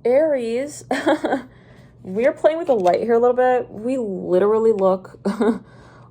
Aries, we're playing with the light here a little bit. We literally look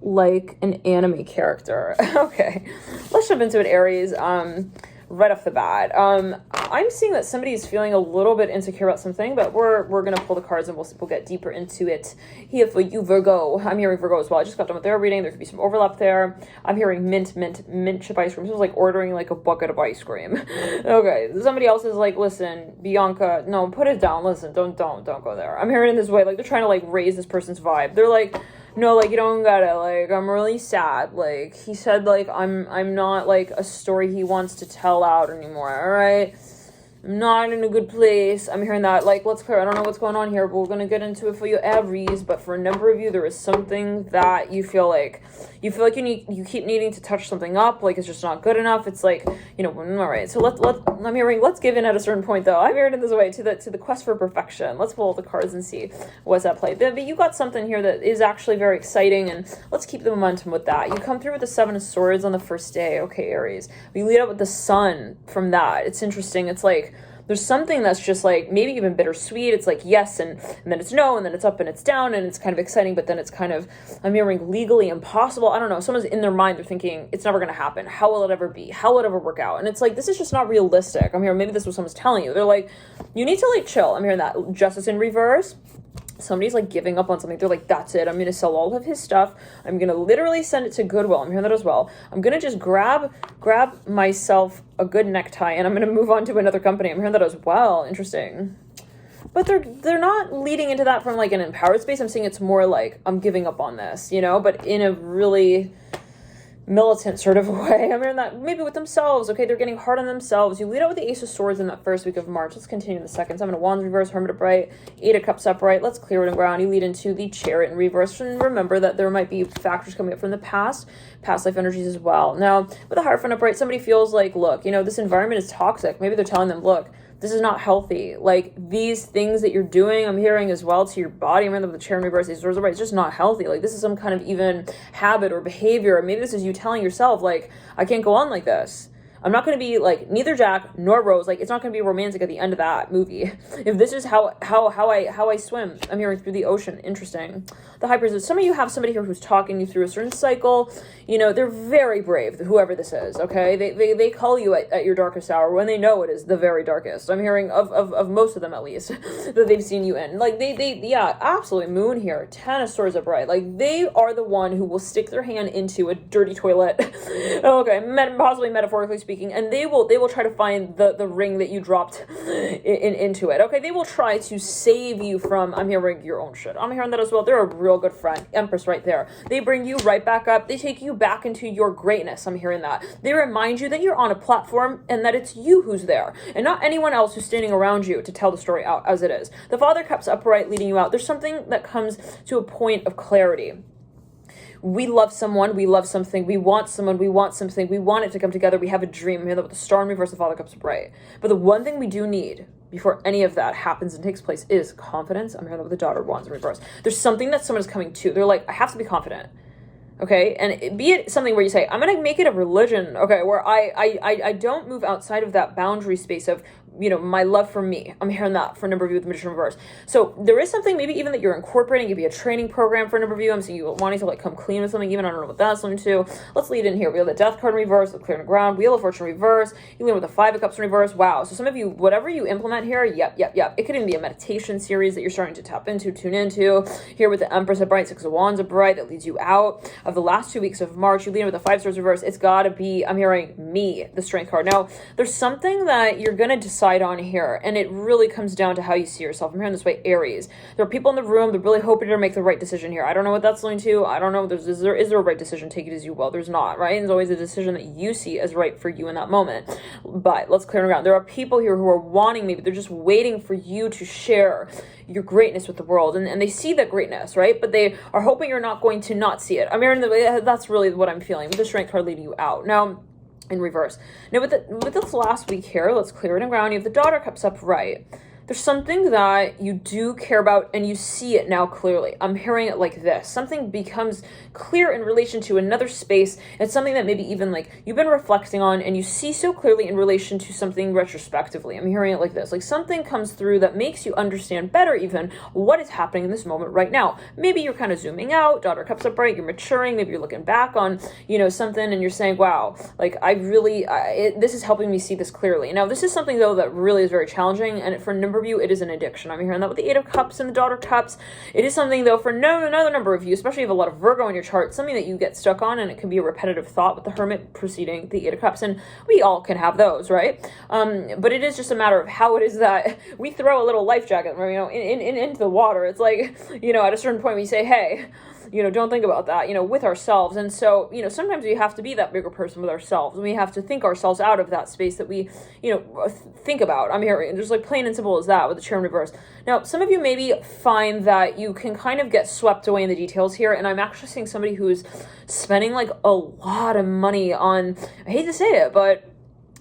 like an anime character. Okay, let's jump into it, Aries. Right off the bat, I'm seeing that somebody is feeling a little bit insecure about something, but we're gonna pull the cards and we'll get deeper into it. Here for you, Virgo. I'm hearing Virgo as well. I just got done with their reading. There could be some overlap there. I'm hearing mint chip ice cream. This was like ordering like a bucket of ice cream. Okay, somebody else is like, listen, Bianca, no, put it down. Listen, don't go there. I'm hearing it in this way, like they're trying to like raise this person's vibe. They're like, no, like, you don't gotta, like, I'm really sad. Like, he said, like, I'm not, like, a story he wants to tell out anymore, alright? I'm not in a good place. I'm hearing that. Like, let's clear. I don't know what's going on here, but we're going to get into it for you, Aries. But for a number of you, there is something that you feel like you keep needing to touch something up. Like, it's just not good enough. It's like, you know, all right. So let's give in at a certain point, though. I'm hearing it this way to the quest for perfection. Let's pull the cards and see what's at play. But you got something here that is actually very exciting, and let's keep the momentum with that. You come through with the Seven of Swords on the first day. Okay, Aries. We lead up with the Sun from that. It's interesting. It's like, there's something that's just like maybe even bittersweet. It's like yes and then it's no, and then it's up and it's down, and it's kind of exciting, but then it's kind of, I'm hearing legally impossible. I don't know. Someone's in their mind, they're thinking it's never going to happen. How will it ever be? How will it ever work out? And it's like, this is just not realistic. I'm hearing maybe this is what someone's telling you. They're like, you need to like chill. I'm hearing that. Justice in reverse. Somebody's like giving up on something. They're like, that's it. I'm going to sell all of his stuff. I'm going to literally send it to Goodwill. I'm hearing that as well. I'm going to just grab myself a good necktie and I'm going to move on to another company. I'm hearing that as well. Interesting. But they're not leading into that from like an empowered space. I'm seeing it's more like, I'm giving up on this, you know, but in a really militant sort of way. I'm hearing that maybe with themselves. Okay, they're getting hard on themselves. You lead out with the Ace of Swords in that first week of March. Let's continue in the second. Seven of Wands reverse, Hermit upright, Eight of Cups upright. Let's clear it and ground. You lead into the Chariot in reverse. And remember that there might be factors coming up from the past life energies as well. Now, with the Hierophant upright, somebody feels like, look, you know, this environment is toxic. Maybe they're telling them, look, this is not healthy. Like, these things that you're doing, I'm hearing as well to your body. I'm hearing the Chair in reverse, these doors are right. It's just not healthy. Like, this is some kind of even habit or behavior. Or maybe this is you telling yourself, like, I can't go on like this. I'm not going to be like neither Jack nor Rose. Like, it's not going to be romantic at the end of that movie. If this is how I swim, I'm hearing through the ocean. Interesting. The High Priestess. Some of you have somebody here who's talking you through a certain cycle. You know, they're very brave, whoever this is. Okay, they call you at your darkest hour when they know it is the very darkest. I'm hearing of most of them at least that they've seen you in. Like yeah, absolutely. Moon here. 10 of Swords upright. Like, they are the one who will stick their hand into a dirty toilet. Okay, possibly metaphorically speaking, and they will try to find the ring that you dropped into it. Okay, they will try to save you from, I'm hearing, your own shit. I'm hearing that as well. They're a real good friend. Empress right there. They bring you right back up. They take you back into your greatness. I'm hearing that. They remind you that you're on a platform and that it's you who's there and not anyone else who's standing around you to tell the story out as it is. The Father Cups upright, leading you out. There's something that comes to a point of clarity. We love someone, we love something, we want someone, we want something, we want it to come together, we have a dream. Here with the Star in reverse, the Father Cups upright. But the one thing we do need before any of that happens and takes place is confidence. I'm here with the Daughter of Wands in reverse. There's something that someone is coming to. They're like, I have to be confident. Okay, and be it something where you say, I'm gonna make it a religion, okay, where I don't move outside of that boundary space of, you know, my love for me. I'm hearing that for a number of you with the Magician reverse. So there is something maybe even that you're incorporating. It could be a training program for a number of you. I'm seeing you wanting to like come clean with something. Even I don't know what that's something to. Let's lead in here. We have the Death card in reverse, the Clear on the Ground, Wheel of Fortune reverse. You lead with the Five of Cups in reverse. Wow. So some of you, whatever you implement here, yep. It could even be a meditation series that you're starting to tap into, tune into. Here with the Empress upright, Six of Wands upright, that leads you out of the last 2 weeks of March. You lead in with the Five Swords reverse. It's got to be, I'm hearing me, the Strength card. Now, there's something that you're going to decide on here. And it really comes down to how you see yourself. I'm hearing this way, Aries. There are people in the room that are really hoping to make the right decision here. I don't know what that's going to. I don't know. Is there a right decision? Take it as you will. There's not, right? There's always a decision that you see as right for you in that moment. But let's clear it around. There are people here who are wanting, maybe they're just waiting for you to share your greatness with the world. And they see that greatness, right? But they are hoping you're not going to not see it. I'm hearing that's really what I'm feeling with the Strength card leading you out. Now, in reverse. Now with this last week here, let's clear it and ground. You have the Daughter Cups upright. there's something that you do care about and you see it now clearly. I'm hearing it like this. Something becomes clear in relation to another space. It's something that maybe even like you've been reflecting on and you see so clearly in relation to something retrospectively. I'm hearing it like this. Like something comes through that makes you understand better even what is happening in this moment right now. Maybe you're kind of zooming out, daughter cups upright, you're maturing, maybe you're looking back on, something and you're saying, wow, like this is helping me see this clearly. Now, this is something though that really is very challenging, and for a number of you, it is an addiction. I'm hearing that with the Eight of Cups and the Daughter Cups. It is something though for another number of you, especially if you have a lot of Virgo in your chart, something that you get stuck on, and it can be a repetitive thought with the Hermit preceding the Eight of Cups, and we all can have those, right? But it is just a matter of how it is that we throw a little life jacket, into the water. It's like, at a certain point we say, hey, don't think about that, with ourselves. And so, sometimes we have to be that bigger person with ourselves, and we have to think ourselves out of that space that we, think about. I'm hearing just like plain and simple as that with the chair in reverse. Now, some of you maybe find that you can kind of get swept away in the details here. And I'm actually seeing somebody who's spending like a lot of money on, I hate to say it, but,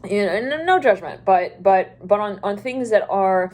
no judgment, but on things that are,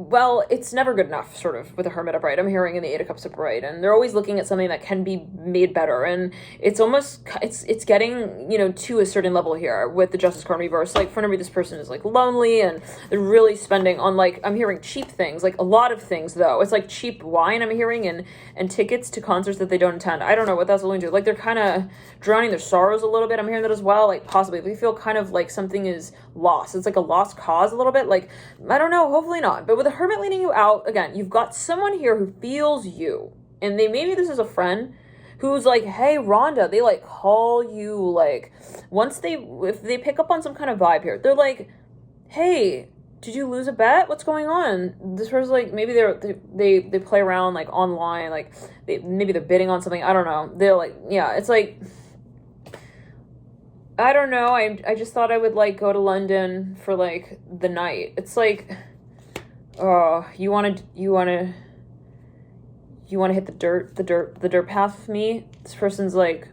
well, it's never good enough, sort of, with the Hermit upright. I'm hearing in the Eight of Cups upright, and they're always looking at something that can be made better, and it's almost, it's getting, to a certain level here with the Justice card reverse. Like, for a number of this person is, like, lonely, and they're really spending on, like, I'm hearing cheap things, like, a lot of things, though. It's, like, cheap wine, I'm hearing, and tickets to concerts that they don't attend. I don't know what that's alluding to. Like, they're kind of drowning their sorrows a little bit. I'm hearing that as well. Like, possibly, they feel kind of like something is lost. It's like a lost cause a little bit. Like, I don't know, hopefully not. But with the Hermit leading you out, again, you've got someone here who feels you, and maybe this is a friend who's like, hey, Rhonda, they like call you, like, if they pick up on some kind of vibe here, they're like, hey, did you lose a bet? What's going on? This person's like, maybe they play around like online, like maybe they're bidding on something. I don't know. They're like, yeah, it's like, I don't know. I just thought I would like go to London for like the night. It's like, oh, you want to hit the dirt path with me? This person's like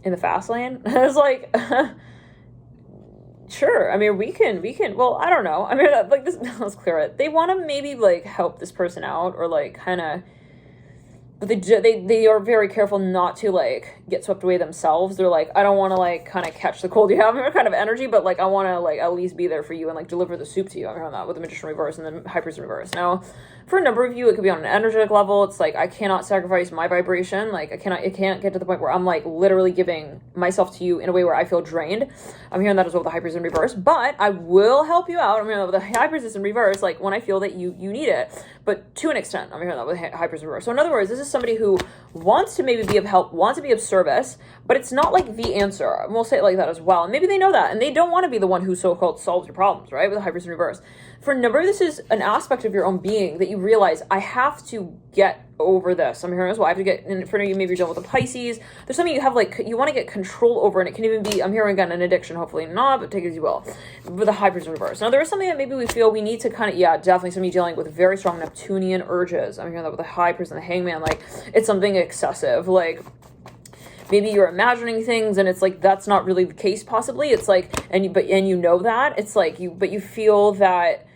in the fast lane. I was like, sure. I mean, we can, well, I don't know. I mean, like this, let's clear it. They want to maybe like help this person out or like kind of, but they are very careful not to like get swept away themselves. They're like, I don't want to like kind of catch the cold you have kind of energy, but like I want to like at least be there for you and like deliver the soup to you. I'm hearing that with the Magician reverse and the High Priest reverse. Now, for a number of you, it could be on an energetic level. It's like, I cannot sacrifice my vibration. Like it can't get to the point where I'm like literally giving myself to you in a way where I feel drained. I'm hearing that as well with the High Priest in reverse, but I will help you out. I'm hearing that with the High Priestess in reverse, like when I feel that you need it, but to an extent. I'm hearing that with High Priest in reverse. So in other words, this is somebody who wants to maybe be of help, wants to be of service, but it's not like the answer. And we'll say it like that as well. And maybe they know that, and they don't want to be the one who so-called solves your problems, right? With the High Priest in reverse. For a number, this is an aspect of your own being that you realize, I have to get over this. I'm hearing as well. I have to get, in front of you, maybe you're dealing with the Pisces. There's something you have, like, you want to get control over, and it can even be, I'm hearing again, an addiction, hopefully not, but take it as you will, with the High Priest in reverse. Now, there is something that maybe we feel we need to kind of, yeah, definitely somebody dealing with very strong Neptunian urges. I'm hearing that with the High Priest and the Hangman, like, it's something excessive, like, maybe you're imagining things and it's like that's not really the case possibly. It's like, and you know that it's like but you feel that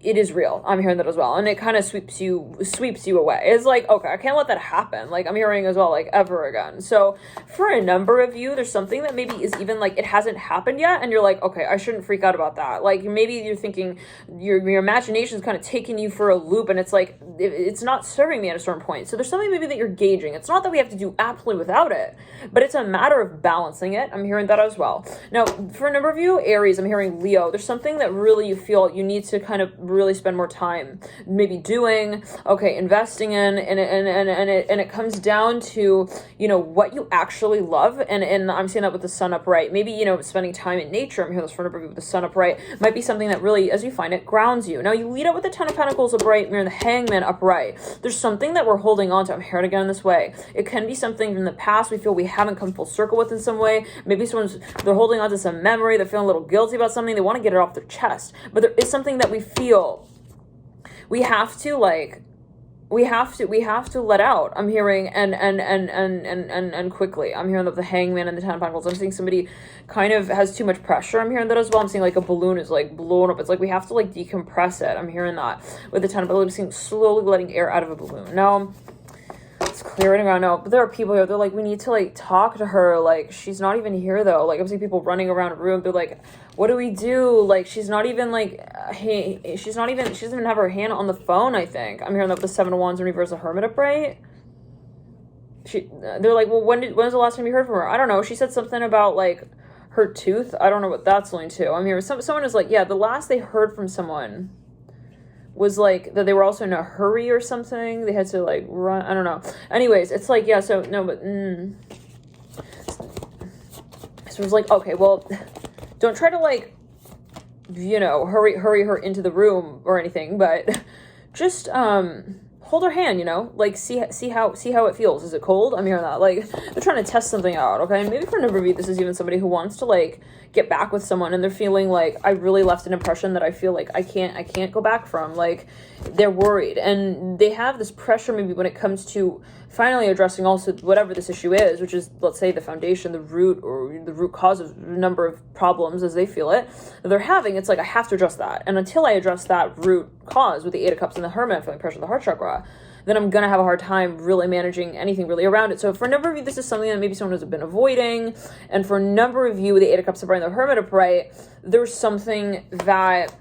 it is real. I'm hearing that as well. And it kind of sweeps you away. It's like, okay, I can't let that happen. Like I'm hearing as well, like ever again. So for a number of you, there's something that maybe is even like, it hasn't happened yet. And you're like, okay, I shouldn't freak out about that. Like maybe you're thinking your imagination's kind of taking you for a loop and it's like, it's not serving me at a certain point. So there's something maybe that you're gauging. It's not that we have to do absolutely without it, but it's a matter of balancing it. I'm hearing that as well. Now, for a number of you, Aries, I'm hearing Leo, there's something that really you feel you need to kind of really spend more time maybe doing, okay, investing in, and it comes down to, what you actually love. And I'm saying that with the Sun upright, maybe, spending time in nature. I'm hearing this for a number of you with the Sun upright might be something that really, as you find it, grounds you. Now you lead up with the Ten of Pentacles upright, you're in the Hangman upright. There's something that we're holding on to. I'm hearing again in this way. It can be something from the past we feel we haven't come full circle with in some way. Maybe they're holding on to some memory, they're feeling a little guilty about something, they want to get it off their chest. But there is something that we feel we have to like we have to let out. I'm hearing and quickly. I'm hearing that the Hangman and the Ten of Pentacles. I'm seeing somebody kind of has too much pressure. I'm hearing that as well. I'm seeing like a balloon is like blown up. It's like we have to like decompress it. I'm hearing that with the Ten of Pentacles. I'm seeing slowly letting air out of a balloon. Now it's clearing around now, but there are people here, they're like, we need to like talk to her, like she's not even here though. Like I'm seeing people running around a room, they're like, what do we do? Like she's not even like, hey, she doesn't even have her hand on the phone. I think I'm hearing that the Seven of Wands in reverse, the Hermit upright. They're like, well, when was the last time you heard from her? I don't know. She said something about like her tooth. I don't know what that's linked to. I'm hearing someone is like, yeah, the last they heard from someone was like that they were also in a hurry or something. They had to like run. I don't know. Anyways, it's like, yeah, so no, but so it was like, okay, well, don't try to like, you know, hurry her into the room or anything, but just hold her hand, you know, like see how it feels. Is it cold? I'm hearing that. Like they're trying to test something out, okay? And maybe for a number of you, this is even somebody who wants to like get back with someone and they're feeling like, I really left an impression that I feel like I can't go back from. Like they're worried and they have this pressure maybe when it comes to finally addressing also whatever this issue is, which is, let's say, the foundation, the root, or the root cause of a number of problems as they feel it that they're having. It's like, I have to address that. And until I address that root cause with the Eight of Cups and the Hermit, feeling pressure of the heart chakra, then I'm going to have a hard time really managing anything really around it. So for a number of you, this is something that maybe someone has been avoiding. And for a number of you with the Eight of Cups upright and the Hermit upright, there's something that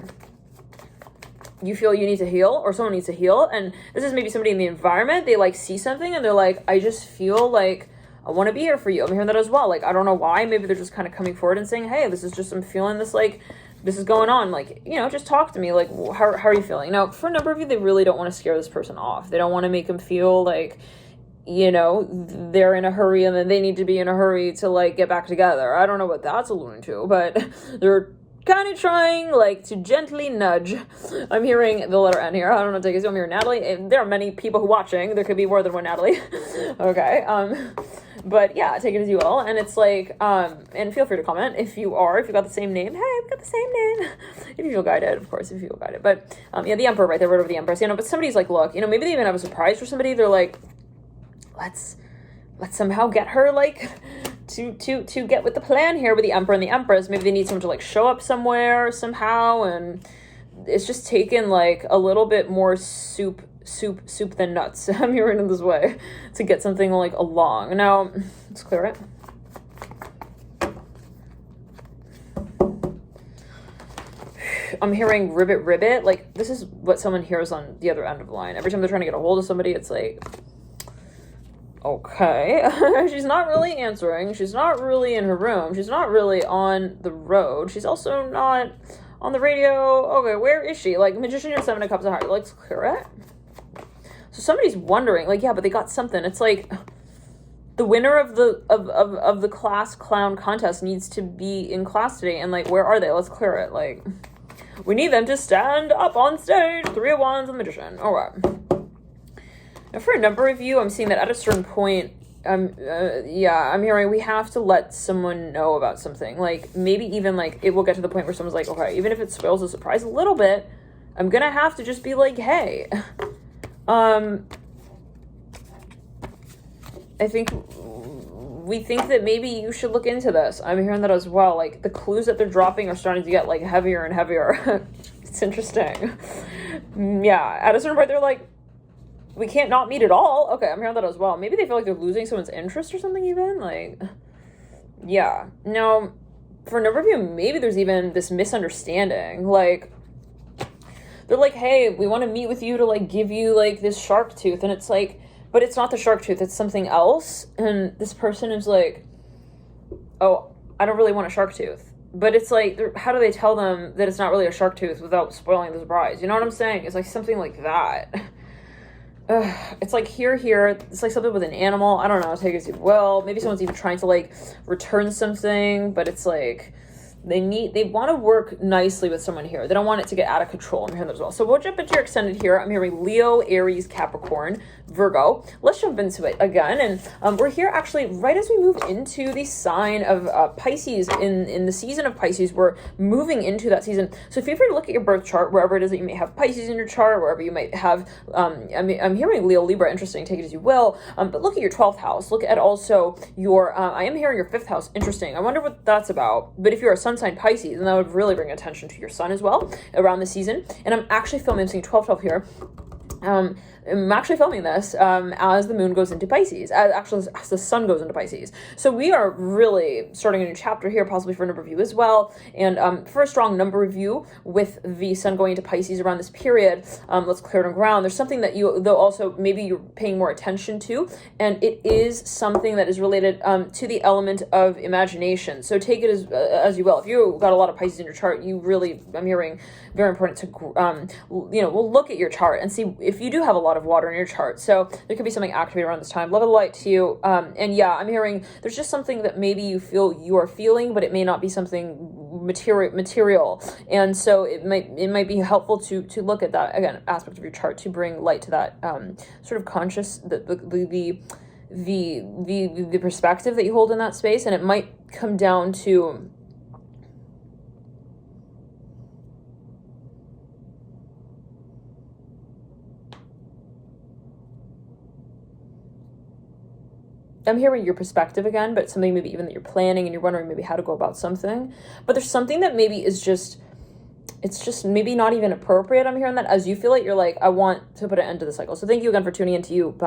you feel you need to heal or someone needs to heal. And this is maybe somebody in the environment. They like see something and they're like, I just feel like I want to be here for you. I'm hearing that as well. Like, I don't know why. Maybe they're just kind of coming forward and saying, hey, this is just, I'm feeling this, like, this is going on. Like, you know, just talk to me. Like, how are you feeling? Now, for a number of you, they really don't want to scare this person off. They don't want to make them feel like, you know, they're in a hurry and then they need to be in a hurry to, like, get back together. I don't know what that's alluding to, but they're kind of trying, like, to gently nudge. I'm hearing the letter N here. I don't know, take it. I'm hearing Natalie. There are many people who are watching. There could be more than one Natalie. Okay. But yeah, take it as you will. And it's like, and feel free to comment if you've got the same name. Hey, I've got the same name. If you feel guided, of course, if you feel guided. But yeah, the Emperor right there, right over the Empress. You know, but somebody's like, look, you know, maybe they even have a surprise for somebody. They're like, let's somehow get her, like, to get with the plan here with the Emperor and the Empress. Maybe they need someone to like show up somewhere somehow, and it's just taken like a little bit more soup than nuts. I'm hearing it this way to get something like along. Now let's clear it. I'm hearing ribbit. Like this is what someone hears on the other end of the line. Every time they're trying to get a hold of somebody, it's like, okay, she's not really answering. She's not really in her room. She's not really on the road. She's also not on the radio. Okay, where is she? Like, Magician or Seven of Cups of Hearts. Let's clear it. So somebody's wondering, like, yeah, but they got something. It's like the winner of the class clown contest needs to be in class today. And, like, where are they? Let's clear it. Like, we need them to stand up on stage. Three of Wands and Magician. All right. Now, for a number of you, I'm seeing that at a certain point, I'm hearing we have to let someone know about something. Like, maybe even, like, it will get to the point where someone's like, okay, even if it spoils the surprise a little bit, I'm gonna have to just be like, hey, I think we think that maybe you should look into this. I'm hearing that as well. Like, the clues that they're dropping are starting to get, like, heavier and heavier. It's interesting. Yeah, at a certain point, they're like, we can't not meet at all. Okay, I'm hearing that as well. Maybe they feel like they're losing someone's interest or something even. Like, yeah. Now, for a number of you, maybe there's even this misunderstanding. Like, they're like, hey, we want to meet with you to, like, give you, like, this shark tooth. And it's like, but it's not the shark tooth. It's something else. And this person is like, oh, I don't really want a shark tooth. But it's like, how do they tell them that it's not really a shark tooth without spoiling the surprise? You know what I'm saying? It's like something like that. It's like here, it's like something with an animal. I don't know, take it as you will. Maybe someone's even trying to, like, return something, but it's like, They want to work nicely with someone here. They don't want it to get out of control. I'm hearing that as well. So we'll jump into your extended here. I'm hearing Leo, Aries, Capricorn, Virgo. Let's jump into it again. And we're here actually right as we move into the sign of Pisces. In the season of Pisces, we're moving into that season. So feel free to look at your birth chart, wherever it is that you may have Pisces in your chart, wherever you might have, I'm hearing Leo, Libra, interesting, take it as you will. But look at your 12th house. Look at also your, I am hearing your 5th house. Interesting. I wonder what that's about. But if you're a sun sign Pisces, then that would really bring attention to your sun as well around the season. And I'm actually filming, I'm seeing 12 here. I'm actually filming this as the moon goes into Pisces, as the sun goes into Pisces. So we are really starting a new chapter here, possibly for a number of you as well. And for a strong number of you with the sun going into Pisces around this period, let's clear it on ground. There's something that though also maybe you're paying more attention to, and it is something that is related to the element of imagination. So take it as you will. If you got a lot of Pisces in your chart, you really, I'm hearing, very important to, we'll look at your chart and see if you do have a lot of water in your chart. So there could be something activated around this time. Love of the light to you. And yeah, I'm hearing there's just something that maybe you are feeling, but it may not be something material. And so it might be helpful to look at that, again, aspect of your chart to bring light to that sort of conscious, the perspective that you hold in that space. And it might come down to, I'm hearing your perspective again, but something maybe even that you're planning and you're wondering maybe how to go about something. But there's something that maybe is just, it's just maybe not even appropriate. I'm hearing that as you feel it, you're like, I want to put an end to the cycle. So thank you again for tuning in to you. Bye.